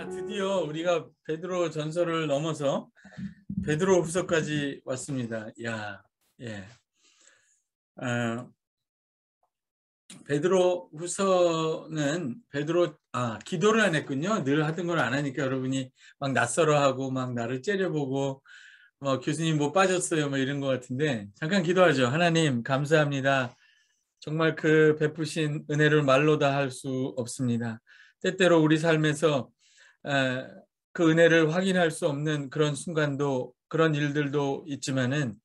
자, 드디어 우리가 베드로 전서를 넘어서 베드로 후서까지 왔습니다. 야, 예. 베드로 후서는 기도를 안 했군요. 늘 하던 걸 안 하니까 여러분이 막 낯설어하고 막 나를 째려보고 교수님 뭐 빠졌어요 뭐 이런 것 같은데 잠깐 기도하죠. 하나님 감사합니다. 정말 그 베푸신 은혜를 말로 다 할 수 없습니다. 때때로 우리 삶에서 그 은혜를 확인할 수 없는 그런 순간도 그런 일들도 있지만은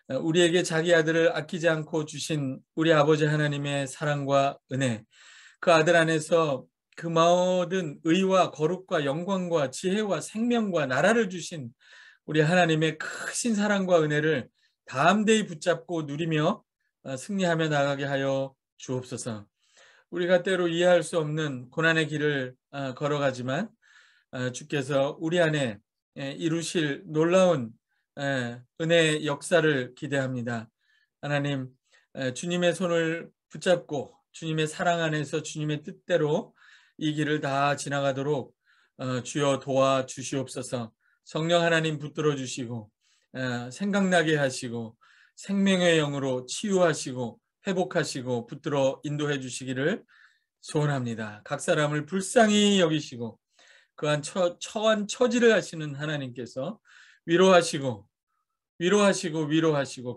우리에게 자기 아들을 아끼지 않고 주신 우리 아버지 하나님의 사랑과 은혜, 그 아들 안에서 그 모든 의와 거룩과 영광과 지혜와 생명과 나라를 주신 우리 하나님의 크신 사랑과 은혜를 담대히 붙잡고 누리며 승리하며 나가게 하여 주옵소서. 우리가 때로 이해할 수 없는 고난의 길을 걸어가지만 주께서 우리 안에 이루실 놀라운 은혜의 역사를 기대합니다. 하나님, 주님의 손을 붙잡고 주님의 사랑 안에서 주님의 뜻대로 이 길을 다 지나가도록 주여 도와주시옵소서. 성령 하나님 붙들어 주시고 생각나게 하시고 생명의 영으로 치유하시고 회복하시고 붙들어 인도해 주시기를 소원합니다. 각 사람을 불쌍히 여기시고 그한 처한 처지를 하시는 하나님께서 위로하시고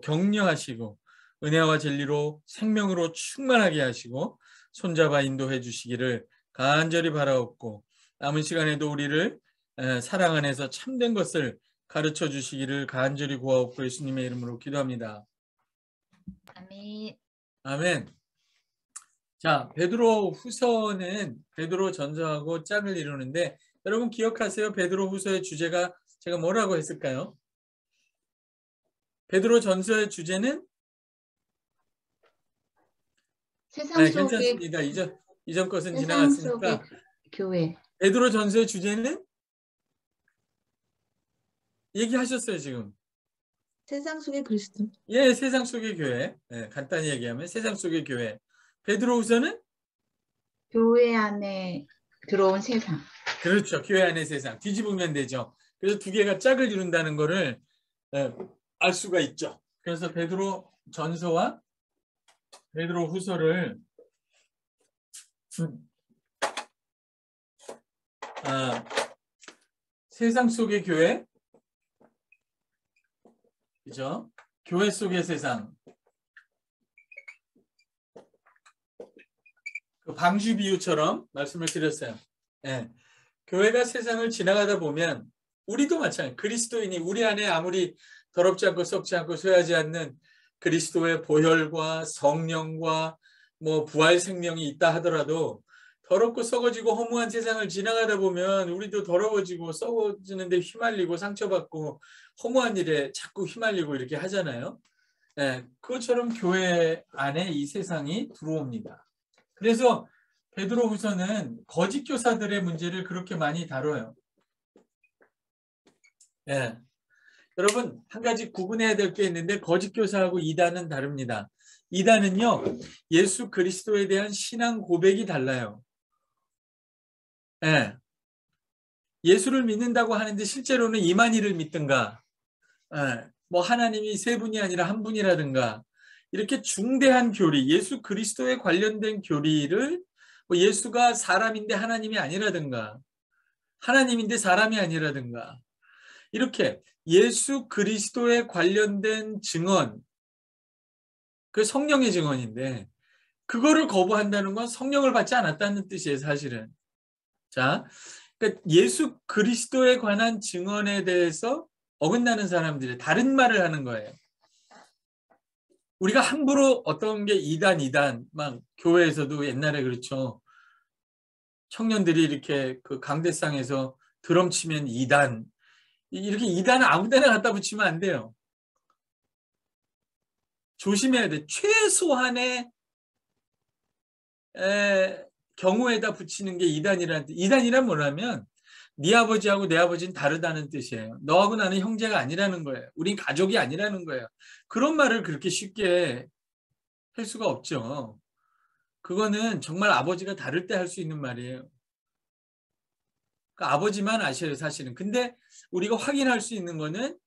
격려하시고 은혜와 진리로 생명으로 충만하게 하시고 손잡아 인도해 주시기를 간절히 바라옵고 남은 시간에도 우리를 사랑 안에서 참된 것을 가르쳐 주시기를 간절히 구하옵고 예수님의 이름으로 기도합니다. 아멘. 아멘. 자, 베드로 후서는 베드로 전서하고 짝을 이루는데 여러분 기억하세요? 베드로 후서의 주제가 제가 뭐라고 했을까요? 베드로 전서의 주제는 세상 속의 괜찮습니다. 이전 것은 세상 속의 지나갔으니까 교회. 베드로 전서의 주제는 얘기하셨어요 지금. 세상 속의 그리스도. 예, 세상 속의 교회. 간단히 얘기하면 세상 속의 교회. 베드로 후서는 교회 안에 들어온 세상. 그렇죠. 교회 안의 세상. 뒤집으면 되죠. 그래서 두 개가 짝을 이룬다는 거를 알 수가 있죠. 그래서 베드로 전서와 베드로 후서를 세상 속의 교회, 그죠? 교회 속의 세상. 그 방주 비유처럼 말씀을 드렸어요. 예. 교회가 세상을 지나가다 보면 우리도 마찬가지. 그리스도인이 우리 안에 아무리 더럽지 않고 썩지 않고 쇠하지 않는 그리스도의 보혈과 성령과 부활 생명이 있다 하더라도 더럽고 썩어지고 허무한 세상을 지나가다 보면 우리도 더러워지고 썩어지는데 휘말리고 상처받고 허무한 일에 자꾸 휘말리고 이렇게 하잖아요. 그것처럼 교회 안에 이 세상이 들어옵니다. 그래서 베드로 후서는 거짓 교사들의 문제를 그렇게 많이 다뤄요. 여러분 한 가지 구분해야 될 게 있는데 거짓 교사하고 이단은 다릅니다. 이단은요 예수 그리스도에 대한 신앙 고백이 달라요. 예수를 믿는다고 하는데 실제로는 이만희를 믿든가 하나님이 세 분이 아니라 한 분이라든가 이렇게 중대한 교리, 예수 그리스도에 관련된 교리를 예수가 사람인데 하나님이 아니라든가 하나님인데 사람이 아니라든가 이렇게 예수 그리스도에 관련된 증언, 그 성령의 증언인데 그거를 거부한다는 건 성령을 받지 않았다는 뜻이에요, 사실은. 자, 그러니까 예수 그리스도에 관한 증언에 대해서 어긋나는 사람들이 다른 말을 하는 거예요. 우리가 함부로 어떤 게 이단 막 교회에서도 옛날에 그렇죠. 청년들이 이렇게 그 강대상에서 드럼 치면 이단 이렇게 이단을 아무 데나 갖다 붙이면 안 돼요. 조심해야 돼. 최소한의 경우에다 붙이는 게 이단이라는 뜻. 이단이란 뭐냐면 네 아버지하고 내 아버지는 다르다는 뜻이에요. 너하고 나는 형제가 아니라는 거예요. 우린 가족이 아니라는 거예요. 그런 말을 그렇게 쉽게 할 수가 없죠. 그거는 정말 아버지가 다를 때 할 수 있는 말이에요. 아버지만 아셔요, 사실은. 근데 우리가 확인할 수 있는 거는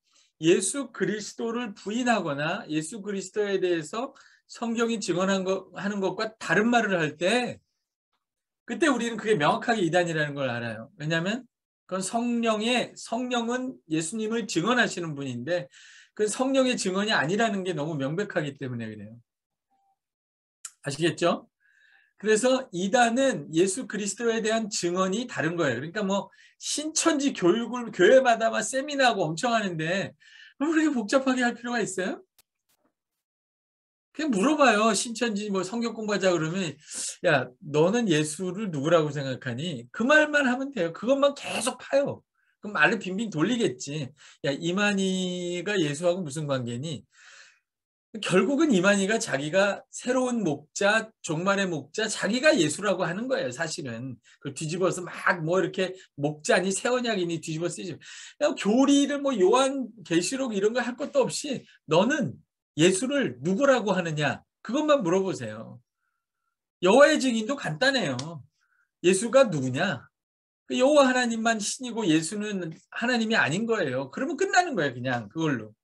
예수 그리스도를 부인하거나 예수 그리스도에 대해서 성경이 하는 것과 다른 말을 할 때 그때 우리는 그게 명확하게 이단이라는 걸 알아요. 왜냐하면 그건 성령은 예수님을 증언하시는 분인데 그 성령의 증언이 아니라는 게 너무 명백하기 때문에 그래요. 아시겠죠? 그래서 이단은 예수 그리스도에 대한 증언이 다른 거예요. 그러니까 뭐 신천지 교육을 교회마다 막 세미나하고 엄청 하는데 왜 그렇게 복잡하게 할 필요가 있어요? 그냥 물어봐요. 신천지 뭐 성경 공부하자 그러면 야 너는 예수를 누구라고 생각하니? 그 말만 하면 돼요. 그것만 계속 파요. 그럼 말을 빙빙 돌리겠지. 야 이만희가 예수하고 무슨 관계니? 결국은 이만희가 자기가 새로운 목자, 종말의 목자, 자기가 예수라고 하는 거예요. 사실은 그걸 뒤집어서 막 뭐 이렇게 목자니 새 언약이니 뒤집어 쓰지. 교리를 뭐 요한 계시록 이런 거 할 것도 없이 너는 예수를 누구라고 하느냐 그것만 물어보세요. 여호와의 증인도 간단해요. 예수가 누구냐? 여호와 하나님만 신이고 예수는 하나님이 아닌 거예요. 그러면 끝나는 거예요. 그냥 그걸로.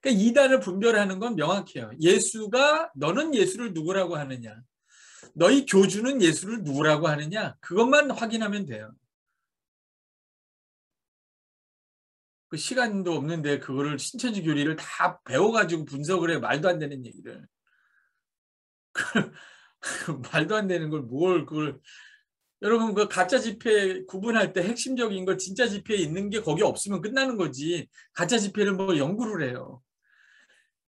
그러니까 이단을 분별하는 건 명확해요. 너는 예수를 누구라고 하느냐? 너희 교주는 예수를 누구라고 하느냐? 그것만 확인하면 돼요. 그 시간도 없는데 그거를 신천지 교리를 다 배워가지고 분석을 해. 말도 안 되는 얘기를. 말도 안 되는 걸 그걸 여러분 그 가짜 지폐 구분할 때 핵심적인 거 진짜 지폐에 있는 게 거기 없으면 끝나는 거지. 가짜 지폐를 뭐 연구를 해요.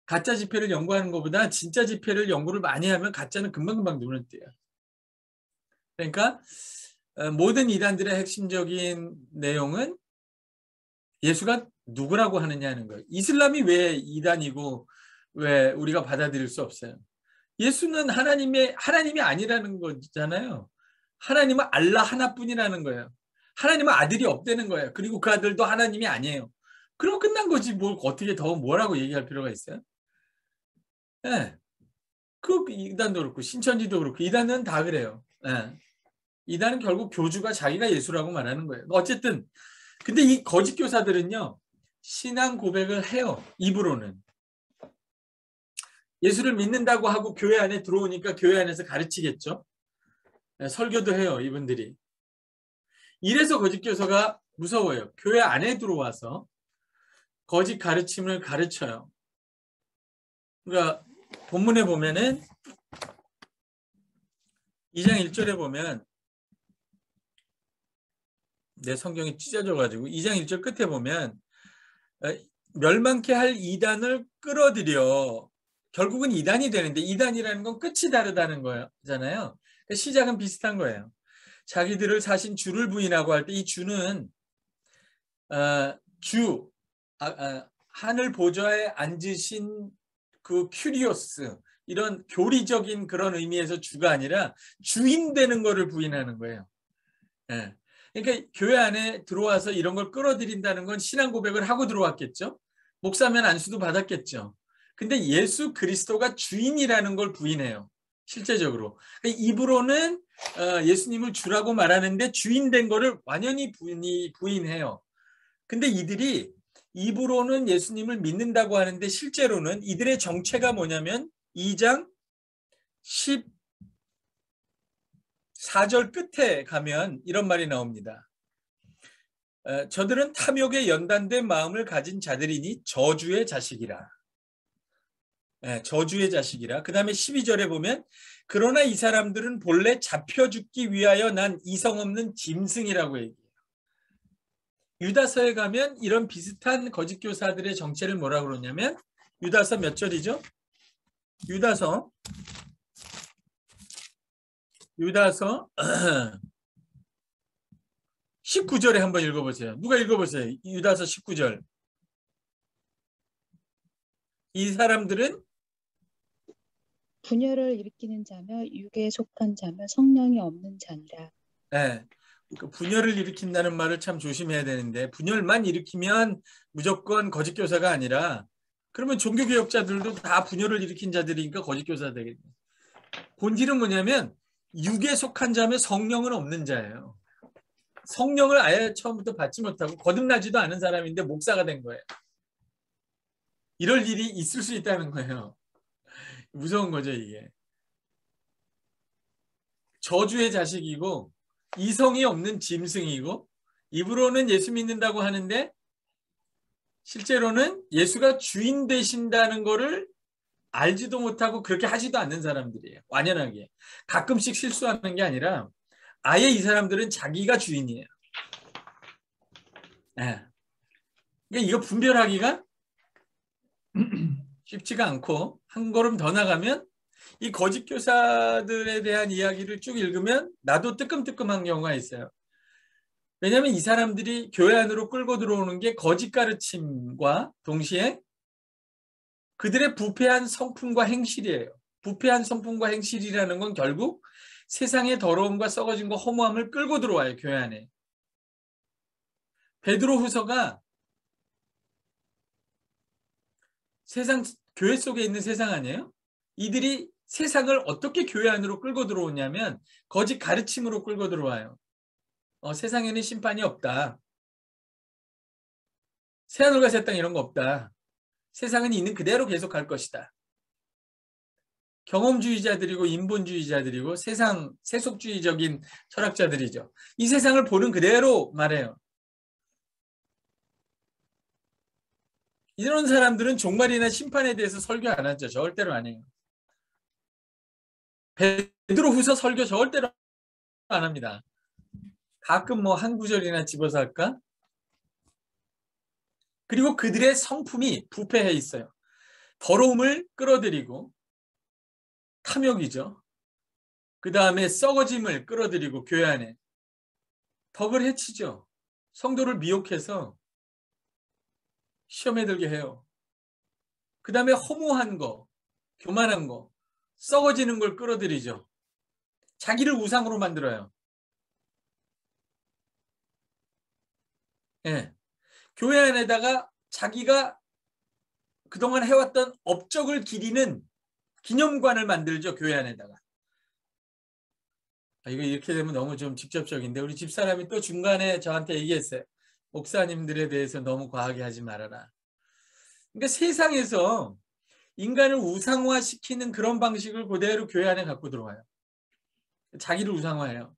가짜 지폐를 연구하는 것보다 진짜 지폐를 연구를 많이 하면 가짜는 금방금방 눈을 띄어요. 그러니까 모든 이단들의 핵심적인 내용은 예수가 누구라고 하느냐는 거예요. 이슬람이 왜 이단이고 왜 우리가 받아들일 수 없어요? 예수는 하나님이 아니라는 거잖아요. 하나님은 알라 하나뿐이라는 거예요. 하나님은 아들이 없다는 거예요. 그리고 그 아들도 하나님이 아니에요. 그럼 끝난 거지. 뭘 어떻게 더 뭐라고 얘기할 필요가 있어요? 네. 그 이단도 그렇고 신천지도 그렇고 이단은 다 그래요. 네. 이단은 결국 교주가 자기가 예수라고 말하는 거예요. 어쨌든 근데 이 거짓 교사들은요. 신앙 고백을 해요. 입으로는. 예수를 믿는다고 하고 교회 안에 들어오니까 교회 안에서 가르치겠죠. 네, 설교도 해요. 이분들이. 이래서 거짓 교사가 무서워요. 교회 안에 들어와서 거짓 가르침을 가르쳐요. 그러니까 본문에 보면은 2장 1절에 보면 내 성경이 찢어져가지고 2장 1절 끝에 보면 멸망케 할 이단을 끌어들여 결국은 이단이 되는데 이단이라는 건 끝이 다르다는 거잖아요. 시작은 비슷한 거예요. 자기들을 사신 주를 부인하고 할 때 이 주는 하늘 보좌에 앉으신 그 큐리오스 이런 교리적인 그런 의미에서 주가 아니라 주인 되는 거를 부인하는 거예요. 예. 그러니까 교회 안에 들어와서 이런 걸 끌어들인다는 건 신앙 고백을 하고 들어왔겠죠. 목사면 안수도 받았겠죠. 근데 예수 그리스도가 주인이라는 걸 부인해요. 실제적으로. 입으로는 예수님을 주라고 말하는데 주인 된 거를 완연히 부인해요. 근데 이들이 입으로는 예수님을 믿는다고 하는데 실제로는 이들의 정체가 뭐냐면 2장 14절 끝에 가면 이런 말이 나옵니다. 저들은 탐욕에 연단된 마음을 가진 자들이니 저주의 자식이라. 저주의 자식이라. 그 다음에 12절에 보면 그러나 이 사람들은 본래 잡혀 죽기 위하여 난 이성 없는 짐승이라고 얘기해요. 유다서에 가면 이런 비슷한 거짓 교사들의 정체를 뭐라고 그러냐면 유다서 몇 절이죠? 유다서 19절에 한번 읽어보세요. 누가 읽어보세요. 유다서 19절. 이 사람들은 분열을 일으키는 자며 육에 속한 자며 성령이 없는 자니라. 네. 분열을 일으킨다는 말을 참 조심해야 되는데 분열만 일으키면 무조건 거짓 교사가 아니라 그러면 종교개혁자들도 다 분열을 일으킨 자들이니까 거짓 교사 되겠네. 본질은 뭐냐면 육에 속한 자며 성령은 없는 자예요. 성령을 아예 처음부터 받지 못하고 거듭나지도 않은 사람인데 목사가 된 거예요. 이럴 일이 있을 수 있다는 거예요. 무서운 거죠, 이게. 저주의 자식이고 이성이 없는 짐승이고 입으로는 예수 믿는다고 하는데 실제로는 예수가 주인 되신다는 거를 알지도 못하고 그렇게 하지도 않는 사람들이에요. 완연하게. 가끔씩 실수하는 게 아니라 아예 이 사람들은 자기가 주인이에요. 네. 그러니까 이거 분별하기가 쉽지가 않고 한 걸음 더 나가면 이 거짓 교사들에 대한 이야기를 쭉 읽으면 나도 뜨끔뜨끔한 경우가 있어요. 왜냐하면 이 사람들이 교회 안으로 끌고 들어오는 게 거짓 가르침과 동시에 그들의 부패한 성품과 행실이에요. 부패한 성품과 행실이라는 건 결국 세상의 더러움과 썩어진 거 허무함을 끌고 들어와요. 교회 안에. 베드로후서가 세상, 교회 속에 있는 세상 아니에요? 이들이 세상을 어떻게 교회 안으로 끌고 들어오냐면 거짓 가르침으로 끌고 들어와요. 세상에는 심판이 없다. 새하늘과 새 땅 이런 거 없다. 세상은 있는 그대로 계속 갈 것이다. 경험주의자들이고 인본주의자들이고 세상 세속주의적인 철학자들이죠. 이 세상을 보는 그대로 말해요. 이런 사람들은 종말이나 심판에 대해서 설교 안 하죠. 절대로 안 해요. 베드로후서 설교 절대로 안 합니다. 가끔 뭐 한 구절이나 집어서 할까? 그리고 그들의 성품이 부패해 있어요. 더러움을 끌어들이고 탐욕이죠. 그 다음에 썩어짐을 끌어들이고 교회 안에 덕을 해치죠. 성도를 미혹해서 시험에 들게 해요. 그 다음에 허무한 거, 교만한 거, 썩어지는 걸 끌어들이죠. 자기를 우상으로 만들어요. 예. 교회 안에다가 자기가 그동안 해왔던 업적을 기리는 기념관을 만들죠. 교회 안에다가. 이거 이렇게 되면 너무 좀 직접적인데 우리 집사람이 또 중간에 저한테 얘기했어요. 목사님들에 대해서 너무 과하게 하지 말아라. 그러니까 세상에서 인간을 우상화시키는 그런 방식을 그대로 교회 안에 갖고 들어와요. 자기를 우상화해요.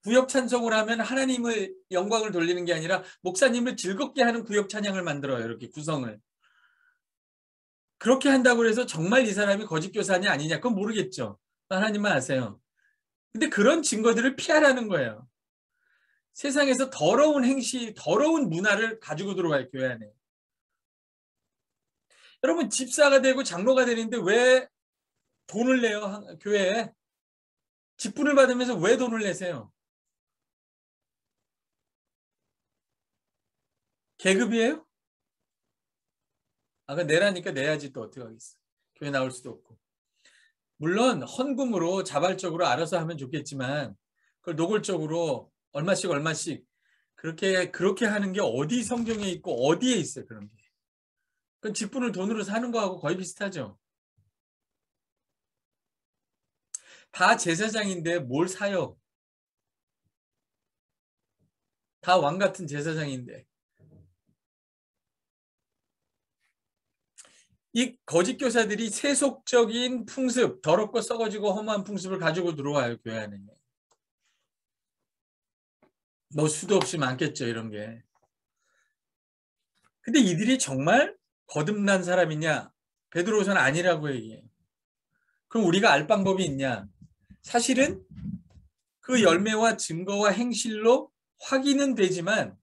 구역 찬송을 하면 하나님의 영광을 돌리는 게 아니라 목사님을 즐겁게 하는 구역 찬양을 만들어요. 이렇게 구성을. 그렇게 한다고 해서 정말 이 사람이 거짓 교사냐 아니냐 그건 모르겠죠. 하나님만 아세요. 근데 그런 증거들을 피하라는 거예요. 세상에서 더러운 행시, 더러운 문화를 가지고 들어와요. 교회 안에. 여러분 집사가 되고 장로가 되는데 왜 돈을 내요? 교회에. 직분을 받으면서 왜 돈을 내세요? 계급이에요? 그 내라니까 내야지 또 어떻게 하겠어. 교회 나올 수도 없고. 물론 헌금으로 자발적으로 알아서 하면 좋겠지만 그걸 노골적으로 얼마씩 그렇게 하는 게 어디 성경에 있고 어디에 있어요. 그런 게. 그건 직분을 돈으로 사는 거하고 거의 비슷하죠. 다 제사장인데 뭘 사요? 다 왕 같은 제사장인데. 이 거짓 교사들이 세속적인 풍습, 더럽고 썩어지고 험한 풍습을 가지고 들어와요. 교회 안에. 뭐 수도 없이 많겠죠. 이런 게. 근데 이들이 정말 거듭난 사람이냐? 베드로후서는 아니라고 얘기해요. 그럼 우리가 알 방법이 있냐? 사실은 그 열매와 증거와 행실로 확인은 되지만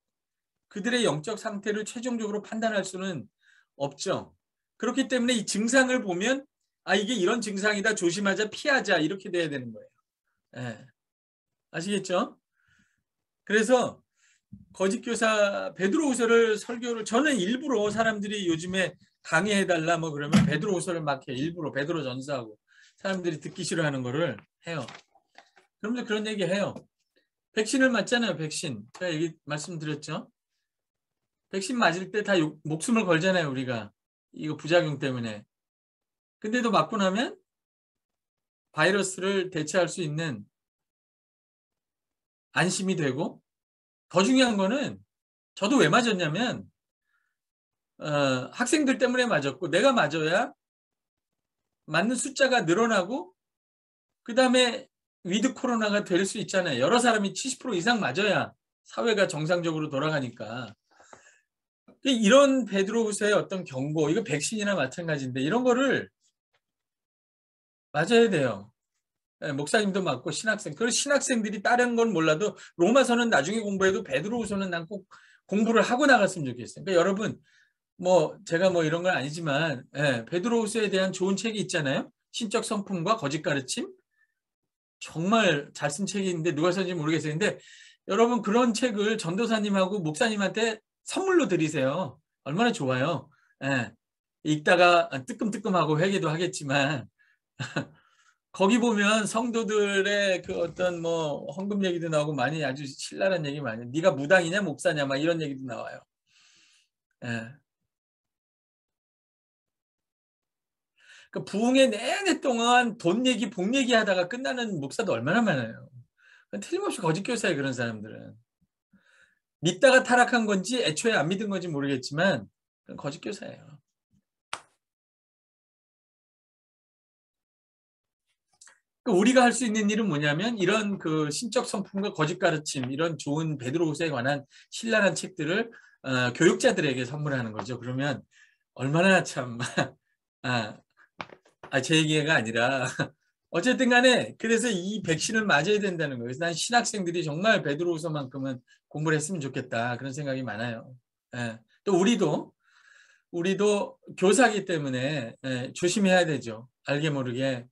그들의 영적 상태를 최종적으로 판단할 수는 없죠. 그렇기 때문에 이 증상을 보면 이게 이런 증상이다. 조심하자. 피하자. 이렇게 돼야 되는 거예요. 네. 아시겠죠? 그래서 거짓 교사 베드로후서를 설교를 저는 일부러 사람들이 요즘에 강의해달라 뭐 그러면 베드로후서를 막 해요. 일부러 베드로 전서하고 사람들이 듣기 싫어하는 거를 해요. 그러면서 그런 얘기 해요. 백신을 맞잖아요. 백신. 제가 말씀드렸죠. 백신 맞을 때 다 목숨을 걸잖아요. 우리가. 이거 부작용 때문에. 근데도 맞고 나면 바이러스를 대체할 수 있는 안심이 되고 더 중요한 거는 저도 왜 맞았냐면 학생들 때문에 맞았고 내가 맞아야 맞는 숫자가 늘어나고 그다음에 위드 코로나가 될 수 있잖아요. 여러 사람이 70% 이상 맞아야 사회가 정상적으로 돌아가니까. 이런 베드로후서의 어떤 경고, 이거 백신이나 마찬가지인데 이런 거를 맞아야 돼요. 목사님도 맞고 신학생, 그 신학생들이 다른 건 몰라도 로마서는 나중에 공부해도 베드로후서는 난 꼭 공부를 하고 나갔으면 좋겠어요. 그러니까 여러분 뭐 제가 뭐 이런 건 아니지만 베드로후서에 대한 좋은 책이 있잖아요. 신적 성품과 거짓 가르침. 정말 잘 쓴 책이 있는데 누가 썼는지 모르겠어요. 근데 여러분 그런 책을 전도사님하고 목사님한테 선물로 드리세요. 얼마나 좋아요. 읽다가 뜨끔뜨끔하고 회개도 하겠지만 거기 보면 성도들의 그 어떤 뭐 헌금 얘기도 나오고 많이 아주 신랄한 얘기 많이. 네가 무당이냐 목사냐 막 이런 얘기도 나와요. 그 부흥회 내내 동안 돈 얘기, 복 얘기 하다가 끝나는 목사도 얼마나 많아요. 틀림없이 거짓 교사예요, 그런 사람들은. 믿다가 타락한 건지 애초에 안 믿은 건지 모르겠지만 거짓 교사예요. 우리가 할 수 있는 일은 뭐냐면 이런 그 신적 성품과 거짓 가르침, 이런 좋은 베드로후서에 관한 신랄한 책들을 교육자들에게 선물하는 거죠. 그러면 얼마나 참 제 얘기가 아니라 어쨌든 간에 그래서 이 백신을 맞아야 된다는 거예요. 그래서 난 신학생들이 정말 베드로후서만큼은 공부를 했으면 좋겠다 그런 생각이 많아요. 또 우리도 교사기 때문에 조심해야 되죠. 알게 모르게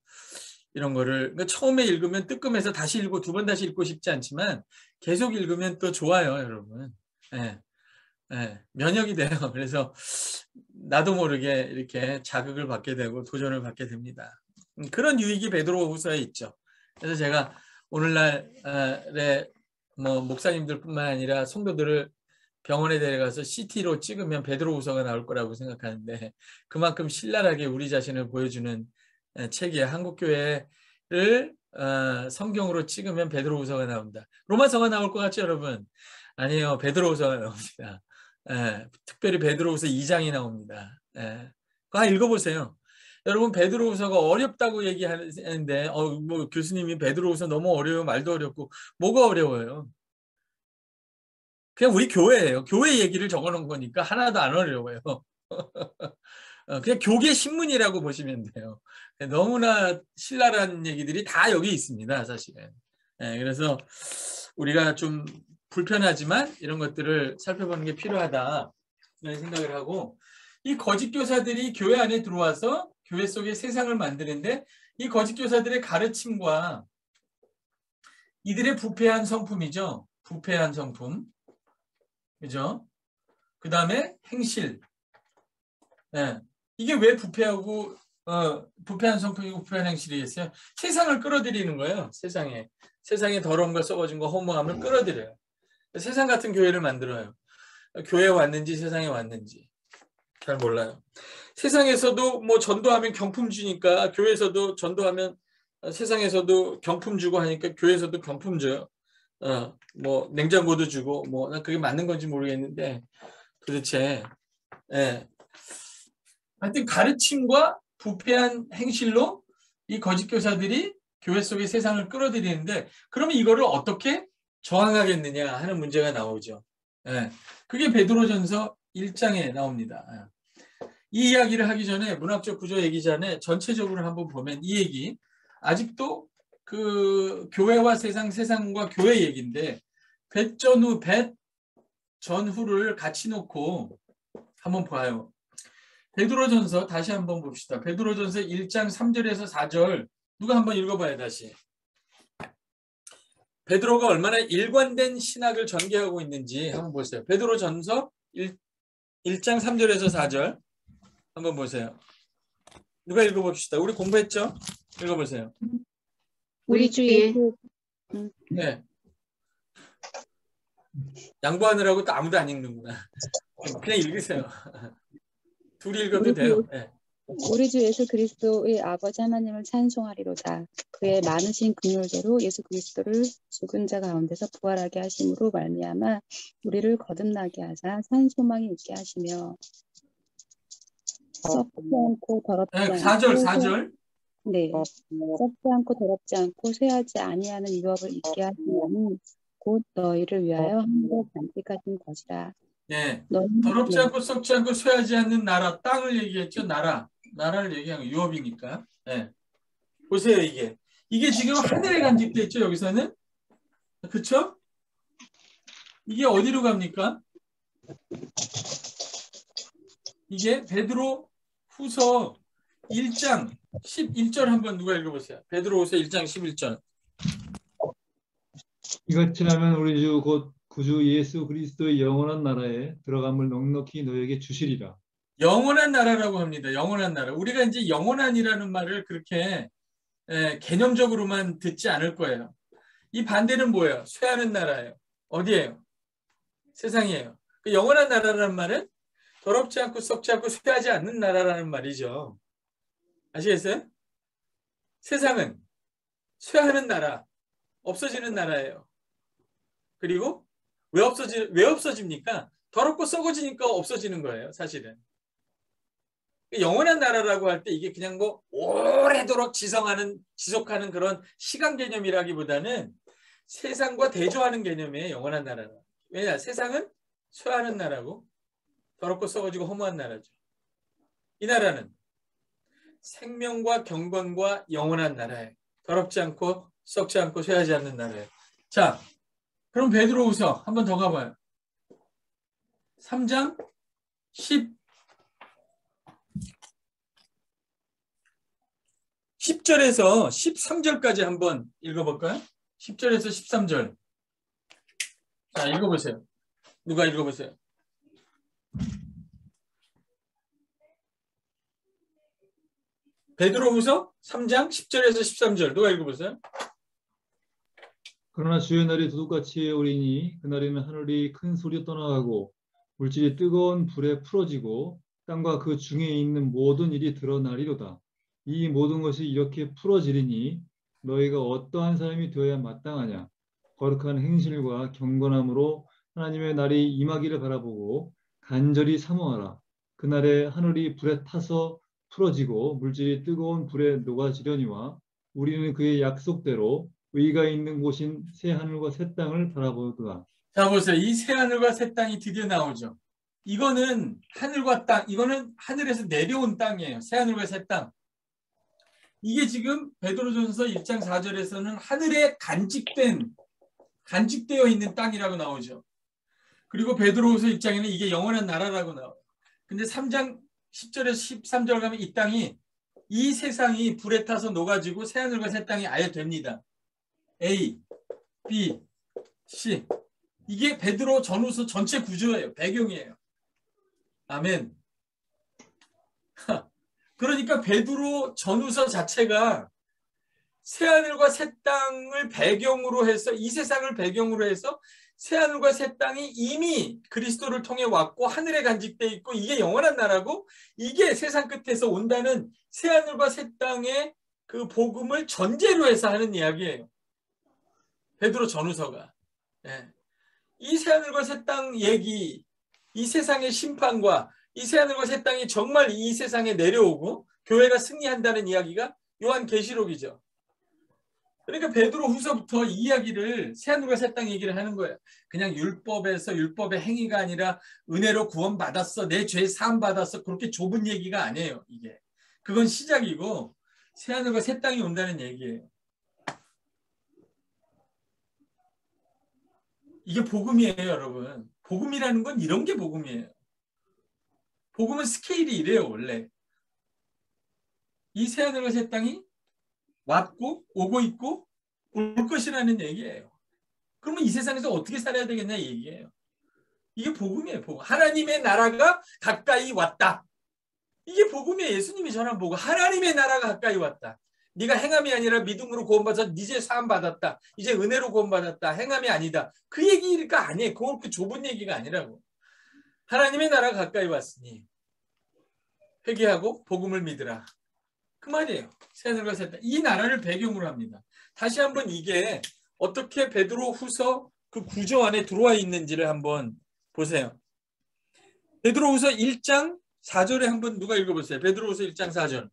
이런 거를 그러니까 처음에 읽으면 뜨끔해서 다시 읽고 두 번 다시 읽고 싶지 않지만 계속 읽으면 또 좋아요, 여러분. 면역이 돼요. 그래서 나도 모르게 이렇게 자극을 받게 되고 도전을 받게 됩니다. 그런 유익이 베드로후서에 있죠. 그래서 제가 오늘날에 뭐 목사님들뿐만 아니라 성도들을 병원에 데려가서 CT로 찍으면 베드로후서가 나올 거라고 생각하는데 그만큼 신랄하게 우리 자신을 보여주는 책이에요. 한국교회를 성경으로 찍으면 베드로후서가 나온다. 로마서가 나올 것 같죠, 여러분? 아니에요. 베드로후서가 나옵니다. 특별히 베드로후서 2장이 나옵니다. 그거 읽어보세요. 여러분 베드로후서가 어렵다고 얘기하는데 뭐 교수님이 베드로후서 너무 어려워요. 말도 어렵고 뭐가 어려워요? 그냥 우리 교회예요. 교회 얘기를 적어놓은 거니까 하나도 안 어려워요. 그냥 교계 신문이라고 보시면 돼요. 너무나 신랄한 얘기들이 다 여기 있습니다, 사실은. 그래서 우리가 좀 불편하지만 이런 것들을 살펴보는 게 필요하다 이런 생각을 하고 이 거짓 교사들이 교회 안에 들어와서 교회 속에 세상을 만드는데 이 거짓 교사들의 가르침과 이들의 부패한 성품이죠. 부패한 성품. 그죠? 그 다음에 행실. 이게 왜 부패하고 부패한 성품이고 부패한 행실이겠어요? 세상을 끌어들이는 거예요. 세상에 더러운 거 썩어진 거 허무함을 끌어들여요. 세상 같은 교회를 만들어요. 교회에 왔는지 세상에 왔는지 잘 몰라요. 세상에서도 뭐 전도하면 경품 주니까 교회에서도 전도하면 세상에서도 경품 주고 하니까 교회에서도 경품 줘요. 뭐 냉장고도 주고 뭐 난 그게 맞는 건지 모르겠는데 도대체 하여튼 가르침과 부패한 행실로 이 거짓 교사들이 교회 속의 세상을 끌어들이는데 그러면 이거를 어떻게 저항하겠느냐 하는 문제가 나오죠. 그게 베드로전서 1장에 나옵니다. 이 이야기를 하기 전에 문학적 구조 얘기 전에 전체적으로 한번 보면 이 얘기 아직도 그 교회와 세상과 교회 얘기인데 뱃 전후를 같이 놓고 한번 봐요. 베드로전서 다시 한번 봅시다. 베드로전서 1장 3절에서 4절 누가 한번 읽어봐요. 다시. 베드로가 얼마나 일관된 신학을 전개하고 있는지 한번 보세요. 베드로전서 1장 3절에서 4절 한번 보세요. 누가 읽어봅시다. 우리 공부했죠? 읽어보세요. 우리 주 예수 네. 양보하느라고 또 아무도 안 읽는구나. 그냥 읽으세요. 둘이 읽어도 돼요. 우리 주 예수 그리스도의 아버지 하나님을 찬송하리로다. 그의 많으신 긍휼대로 예수 그리스도를 죽은 자 가운데서 부활하게 하심으로 말미암아 우리를 거듭나게 하사 산 소망이 있게 하시며 썩지 않고 더럽지 네, 않고 4절. 네, 썩지 않고 더럽지 않고 쇠하지 아니하는 유업을 있게 하시려니 곧 너희를 위하여 하늘에 간직하신 것이라. 네. 너희는 더럽지 않고 썩지 않고 쇠하지 않는 나라, 땅을 얘기했죠. 나라를 얘기한 거, 유업이니까. 네. 보세요, 이게 지금 하늘에 간직돼 있죠. 여기서는. 그쵸? 이게 어디로 갑니까? 이게 베드로 후서 1장 11절 한번 누가 읽어보세요. 베드로 후서 1장 11절. 이같이 하면 우리 주 곧 구주 예수 그리스도의 영원한 나라에 들어감을 넉넉히 너에게 주시리라. 영원한 나라라고 합니다. 영원한 나라. 우리가 이제 영원한이라는 말을 그렇게 개념적으로만 듣지 않을 거예요. 이 반대는 뭐예요? 쇠하는 나라예요. 어디예요? 세상이에요. 그 영원한 나라라는 말은 더럽지 않고 썩지 않고 쇠하지 않는 나라라는 말이죠. 아시겠어요? 세상은 쇠하는 나라, 없어지는 나라예요. 그리고 왜 없어집니까? 더럽고 썩어지니까 없어지는 거예요, 사실은. 영원한 나라라고 할 때 이게 그냥 뭐 오래도록 지속하는 그런 시간 개념이라기보다는 세상과 대조하는 개념이에요, 영원한 나라는. 왜냐? 세상은 쇠하는 나라고 더럽고 썩어지고 허무한 나라죠. 이 나라는 생명과 경건과 영원한 나라예요. 더럽지 않고 썩지 않고 쇠하지 않는 나라예요. 자, 그럼 베드로후서 한 번 더 가봐요. 3장 10절에서 13절까지 한번 읽어볼까요? 10절에서 13절. 자, 읽어보세요. 누가 읽어보세요. 베드로후서 3장 10절에서 13절. 누가 읽어보세요. 그러나 주의 날이 도둑같이 오리니 그날에는 하늘이 큰 소리로 떠나가고 물질이 뜨거운 불에 풀어지고 땅과 그 중에 있는 모든 일이 드러나리로다. 이 모든 것이 이렇게 풀어지리니 너희가 어떠한 사람이 되어야 마땅하냐. 거룩한 행실과 경건함으로 하나님의 날이 임하기를 바라보고 간절히 사모하라. 그날에 하늘이 불에 타서 풀어지고 물질이 뜨거운 불에 녹아지려니와 우리는 그의 약속대로 의가 있는 곳인 새 하늘과 새 땅을 바라보도다. 자, 보세요. 이 새 하늘과 새 땅이 드디어 나오죠. 이거는 하늘과 땅, 이거는 하늘에서 내려온 땅이에요. 새 하늘과 새 땅. 이게 지금 베드로전서 1장 4절에서는 하늘에 간직되어 있는 땅이라고 나오죠. 그리고 베드로후서 1장에는 이게 영원한 나라라고 나와요. 근데 3장 10절에서 13절 가면 이 땅이, 이 세상이 불에 타서 녹아지고 새 하늘과 새 땅이 아예 됩니다. A, B, C. 이게 베드로 전후서 전체 구조예요. 배경이에요. 아멘. 그러니까 베드로 전후서 자체가 새하늘과 새 땅을 배경으로 해서, 이 세상을 배경으로 해서 새하늘과 새 땅이 이미 그리스도를 통해 왔고 하늘에 간직되어 있고 이게 영원한 나라고, 이게 세상 끝에서 온다는 새하늘과 새 땅의 그 복음을 전제로 해서 하는 이야기예요. 베드로 전후서가. 네. 이 새하늘과 새 땅 얘기, 이 세상의 심판과 이 새하늘과 새 땅이 정말 이 세상에 내려오고 교회가 승리한다는 이야기가 요한계시록이죠. 그러니까 베드로 후서부터 이 이야기를, 새하늘과 새 땅 얘기를 하는 거예요. 그냥 율법에서 율법의 행위가 아니라 은혜로 구원받았어, 내 죄 사함 받았어, 그렇게 좁은 얘기가 아니에요. 이게 그건 시작이고 새하늘과 새 땅이 온다는 얘기예요. 이게 복음이에요, 여러분. 복음이라는 건 이런 게 복음이에요. 복음은 스케일이 이래요, 원래. 이 새하늘과 새 땅이 왔고 오고 있고 올 것이라는 얘기예요. 그러면 이 세상에서 어떻게 살아야 되겠냐 이 얘기예요. 이게 복음이에요, 복음. 하나님의 나라가 가까이 왔다. 이게 복음이에요. 예수님이 전한 복음. 하나님의 나라가 가까이 왔다. 네가 행함이 아니라 믿음으로 구원받아서 이제 사함 받았다. 이제 은혜로 구원받았다. 행함이 아니다. 그 얘기가 아니에요. 그건 그 좁은 얘기가 아니라고. 하나님의 나라가 가까이 왔으니 회개하고 복음을 믿으라. 그 말이에요. 새하늘과 새 땅. 이 나라를 배경으로 합니다. 다시 한번 이게 어떻게 베드로후서 그 구조 안에 들어와 있는지를 한번 보세요. 베드로후서 1장 4절에 한번 누가 읽어보세요. 베드로후서 1장 4절.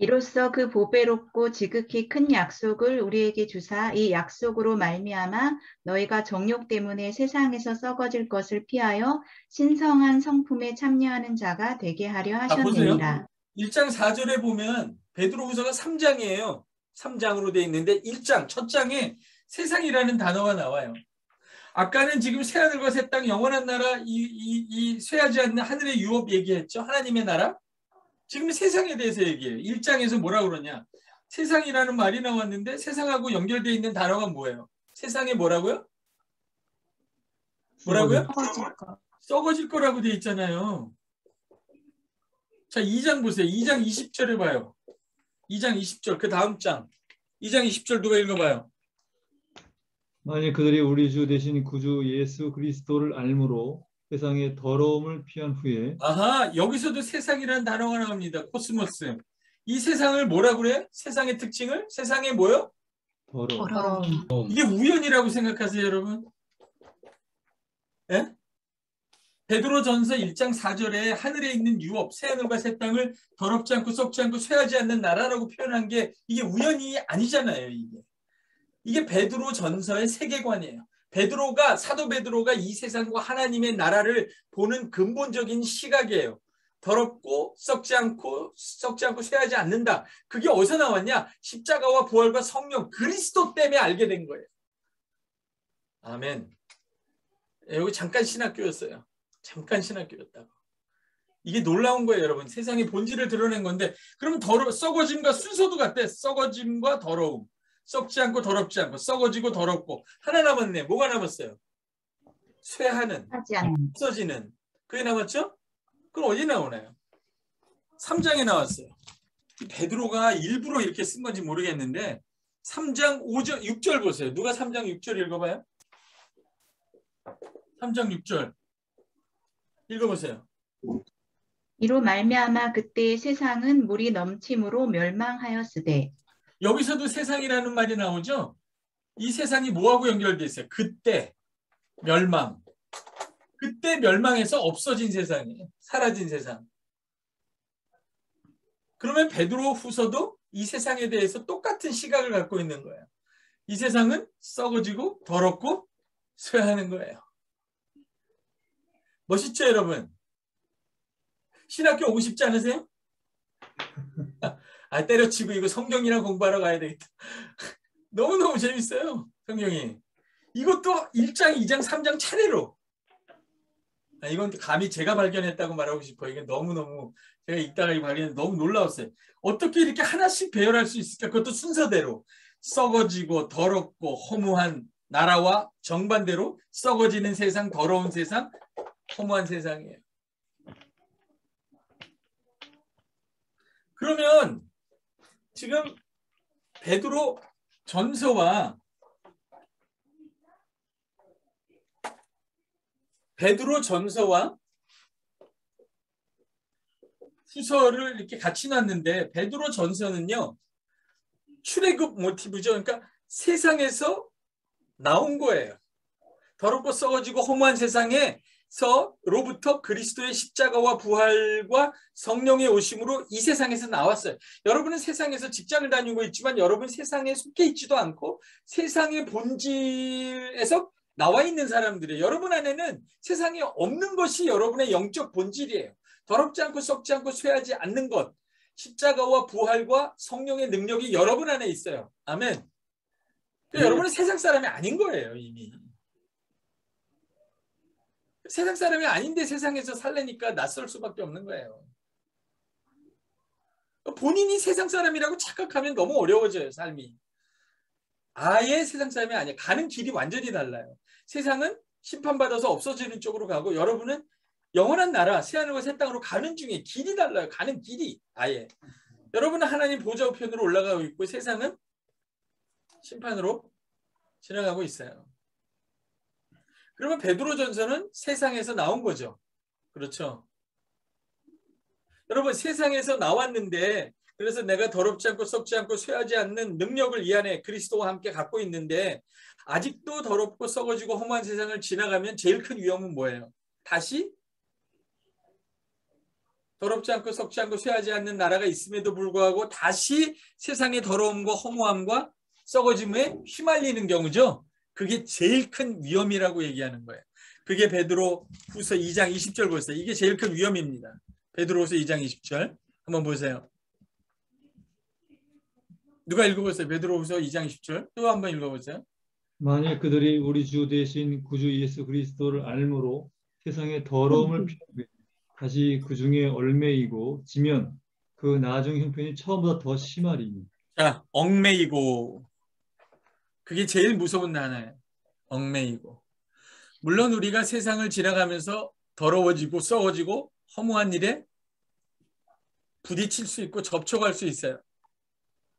이로써 그 보배롭고 지극히 큰 약속을 우리에게 주사 이 약속으로 말미암아 너희가 정욕 때문에 세상에서 썩어질 것을 피하여 신성한 성품에 참여하는 자가 되게 하려 하셨느니라. 1장 4절에 보면 베드로후서가 3장이에요. 3장으로 되어 있는데 1장 첫 장에 세상이라는 단어가 나와요. 아까는 지금 새하늘과 새 땅 영원한 나라 이 쇠하지 않는 하늘의 유업 얘기했죠. 하나님의 나라. 지금 세상에 대해서 얘기해요. 1장에서 뭐라고 그러냐. 세상이라는 말이 나왔는데 세상하고 연결되어 있는 단어가 뭐예요? 세상에 뭐라고요? 뭐라고요? 썩어질 거라고 되어 있잖아요. 자, 2장 보세요. 2장 20절에 봐요. 2장 20절 그 다음 장. 2장 20절 누가 읽어봐요. 만일 그들이 우리 주 대신 구주 예수 그리스도를 알므로 세상의 더러움을 피한 후에 아하, 여기서도 세상이라는 단어가 나옵니다. 코스모스. 이 세상을 뭐라 그래? 세상의 특징을? 세상에 뭐요? 더러움. 이게 우연이라고 생각하세요, 여러분? 예? 베드로전서 1장 4절에 하늘에 있는 유업, 새하늘과 새 땅을 더럽지 않고 썩지 않고 쇠하지 않는 나라라고 표현한 게 이게 우연이 아니잖아요, 이게 베드로전서의 세계관이에요. 사도 베드로가 이 세상과 하나님의 나라를 보는 근본적인 시각이에요. 더럽고 썩지 않고 쇠하지 않는다. 그게 어디서 나왔냐? 십자가와 부활과 성령 그리스도 때문에 알게 된 거예요. 아멘. 여기 잠깐 신학교였어요. 잠깐 신학교였다고. 이게 놀라운 거예요, 여러분. 세상의 본질을 드러낸 건데, 그럼 썩어짐과 순서도 같대. 썩어짐과 더러움. 썩지 않고 더럽지 않고 썩어지고 더럽고 하나 남았네. 뭐가 남았어요? 쇠하는, 없어지는. 그게 남았죠? 그럼 어디 나오나요? 3장에 나왔어요. 베드로가 일부러 이렇게 쓴 건지 모르겠는데 3장 5절, 6절 보세요. 누가 3장 6절 읽어봐요? 3장 6절 읽어보세요. 이로 말미암아 그때의 세상은 물이 넘침으로 멸망하였으되. 여기서도 세상이라는 말이 나오죠? 이 세상이 뭐하고 연결돼 있어요? 그때 멸망. 그때 멸망해서 없어진 세상이에요. 사라진 세상. 그러면 베드로 후서도 이 세상에 대해서 똑같은 시각을 갖고 있는 거예요. 이 세상은 썩어지고 더럽고 쇠하는 거예요. 멋있죠, 여러분? 신학교 오고 싶지 않으세요? 때려치고 이거 성경이랑 공부하러 가야 되겠다. 너무너무 재밌어요. 성경이. 이것도 1장, 2장, 3장 차례로. 이건 감히 제가 발견했다고 말하고 싶어요. 이게 너무너무 제가 읽다가 이 발견이 너무 놀라웠어요. 어떻게 이렇게 하나씩 배열할 수 있을까? 그것도 순서대로. 썩어지고 더럽고 허무한 나라와 정반대로 썩어지는 세상, 더러운 세상, 허무한 세상이에요. 그러면 지금 베드로 전서와 후서를 이렇게 같이 놨는데 베드로 전서는요. 출애굽 모티브죠. 그러니까 세상에서 나온 거예요. 더럽고 썩어지고 허무한 세상에서로부터 그리스도의 십자가와 부활과 성령의 오심으로 이 세상에서 나왔어요. 여러분은 세상에서 직장을 다니고 있지만 여러분 세상에 속해 있지도 않고 세상의 본질에서 나와 있는 사람들이에요. 여러분 안에는 세상에 없는 것이 여러분의 영적 본질이에요. 더럽지 않고 썩지 않고 쇠하지 않는 것. 십자가와 부활과 성령의 능력이 여러분 안에 있어요. 아멘. 여러분은 세상 사람이 아닌 거예요, 이미. 세상 사람이 아닌데 세상에서 살려니까 낯설 수밖에 없는 거예요. 본인이 세상 사람이라고 착각하면 너무 어려워져요, 삶이. 아예 세상 사람이 아니에요. 가는 길이 완전히 달라요. 세상은 심판받아서 없어지는 쪽으로 가고 여러분은 영원한 나라, 새하늘과 새 땅으로 가는 중에 길이 달라요. 가는 길이 아예. 여러분은 하나님 보좌 우편으로 올라가고 있고 세상은 심판으로 지나가고 있어요. 그러면 베드로전서는 세상에서 나온 거죠. 그렇죠. 여러분 세상에서 나왔는데 그래서 내가 더럽지 않고 썩지 않고 쇠하지 않는 능력을 이 안에 그리스도와 함께 갖고 있는데 아직도 더럽고 썩어지고 험한 세상을 지나가면 제일 큰 위험은 뭐예요? 다시 더럽지 않고 썩지 않고 쇠하지 않는 나라가 있음에도 불구하고 다시 세상의 더러움과 허무함과 썩어짐에 휘말리는 경우죠. 그게 제일 큰 위험이라고 얘기하는 거예요. 그게 베드로 후서 2장 20절 보세요. 이게 제일 큰 위험입니다. 베드로후서 2장 20절 한번 보세요. 누가 읽어보세요. 베드로후서 2장 20절 또 한번 읽어보세요. 만일 그들이 우리 주 대신 구주 예수 그리스도를 알므로 세상의 더러움을 피하되 다시 그 중에 얽매이고 지면 그 나중 형편이 처음보다 더 심하리니. 자, 얽매이고 그게 제일 무서운 단어예요. 얽매이고. 물론 우리가 세상을 지나가면서 더러워지고 썩어지고 허무한 일에 부딪힐 수 있고 접촉할 수 있어요.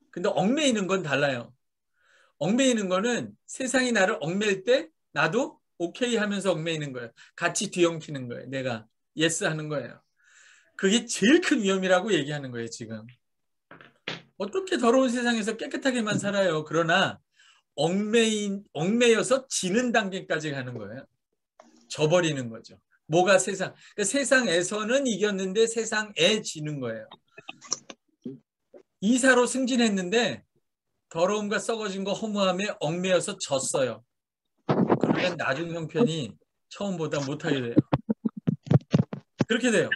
근데 얽매이는 건 달라요. 얽매이는 거는 세상이 나를 얽매일 때 나도 오케이 하면서 얽매이는 거예요. 같이 뒤엉키는 거예요. 내가 예스 하는 거예요. 그게 제일 큰 위험이라고 얘기하는 거예요. 지금. 어떻게 더러운 세상에서 깨끗하게만 살아요. 그러나 얽매여서 지는 단계까지 가는 거예요. 져버리는 거죠. 뭐가 세상. 그러니까 세상에서는 이겼는데 세상에 지는 거예요. 이사로 승진했는데 더러움과 썩어진 거 허무함에 얽매여서 졌어요. 그러면 나중 형편이 처음보다 못하게 돼요. 그렇게 돼요.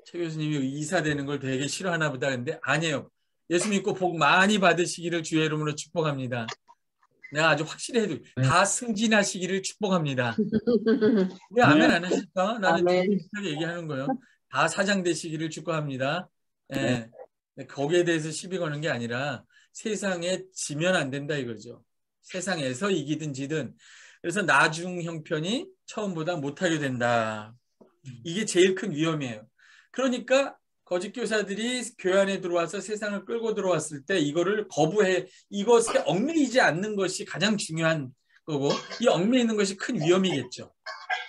최 교수님이 이사 되는 걸 되게 싫어하나 보다. 근데 아니에요. 예수 믿고 복 많이 받으시기를 주의 이름으로 축복합니다. 내가 아주 확실히 해도 다 승진하시기를 축복합니다. 왜 아멘 안 하실까? 나는 비슷하게 얘기하는 거예요. 다 사장 되시기를 축복합니다. 예. 거기에 대해서 시비 거는 게 아니라 세상에 지면 안 된다 이거죠. 세상에서 이기든 지든. 그래서 나중 형편이 처음보다 못하게 된다. 이게 제일 큰 위험이에요. 그러니까 거짓 교사들이 교회 안에 들어와서 세상을 끌고 들어왔을 때 이거를 거부해, 이것에 얽매이지 않는 것이 가장 중요한 거고, 이 얽매이는 것이 큰 위험이겠죠.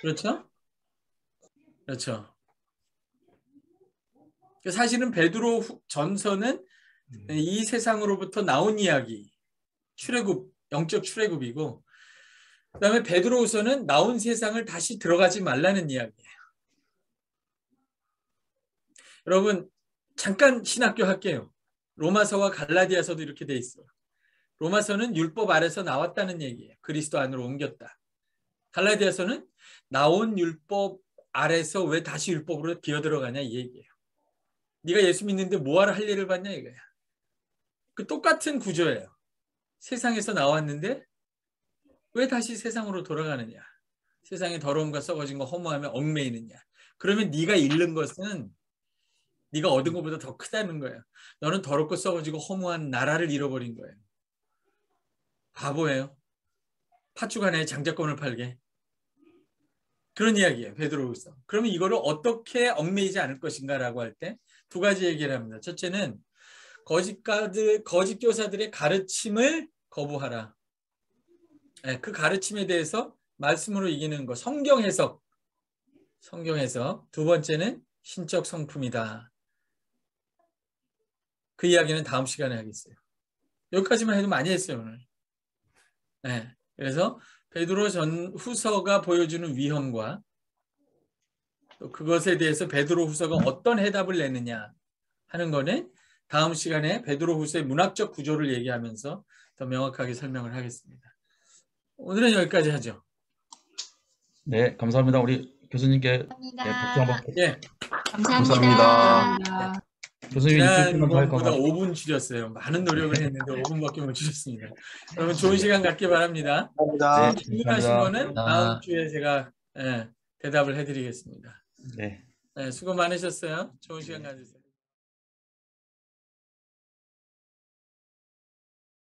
그렇죠? 그렇죠. 사실은 베드로 전서는 이 세상으로부터 나온 이야기, 출애굽, 영적 출애굽이고, 그다음에 베드로후서는 나온 세상을 다시 들어가지 말라는 이야기예요. 여러분 잠깐 신학교 할게요. 로마서와 갈라디아서도 이렇게 돼 있어요. 로마서는 율법 아래서 나왔다는 얘기예요. 그리스도 안으로 옮겼다. 갈라디아서는 나온 율법 아래서 왜 다시 율법으로 기어들어가냐 이 얘기예요. 네가 예수 믿는데 뭐하러 할 일을 받냐 이거야. 그 똑같은 구조예요. 세상에서 나왔는데 왜 다시 세상으로 돌아가느냐. 세상의 더러움과 썩어진 거 허무하며 얽매이느냐. 그러면 네가 잃는 것은 네가 얻은 것보다 더 크다는 거예요. 너는 더럽고 썩어지고 허무한 나라를 잃어버린 거예요. 바보예요. 팥죽 하나에 장자권을 팔게. 그런 이야기예요. 베드로후서. 그러면 이거를 어떻게 얽매이지 않을 것인가라고 할 때 두 가지 얘기를 합니다. 첫째는 거짓 교사들의 가르침을 거부하라. 그 가르침에 대해서 말씀으로 이기는 것. 성경 해석. 두 번째는 신적 성품이다. 그 이야기는 다음 시간에 하겠어요. 여기까지만 해도 많이 했어요, 오늘. 네. 그래서 베드로 후서가 보여주는 위험과 또 그것에 대해서 베드로 후서가 어떤 해답을 내느냐 하는 거는 다음 시간에 베드로 후서의 문학적 구조를 얘기하면서 더 명확하게 설명을 하겠습니다. 오늘은 여기까지 하죠. 네, 감사합니다. 우리 교수님께 감사합니다. 박수 한번. 예. 감사합니다. 교수님 지난번보다 5분 줄였어요. 많은 노력을 했는데 5분밖에 못 줄였습니다. 여러분 좋은 시간 갖기 바랍니다. 감사합니다. 네, 질문하신 감사합니다. 거는 다음 주에 제가 대답을 해드리겠습니다. 네. 수고 많으셨어요. 좋은 시간 가지세요.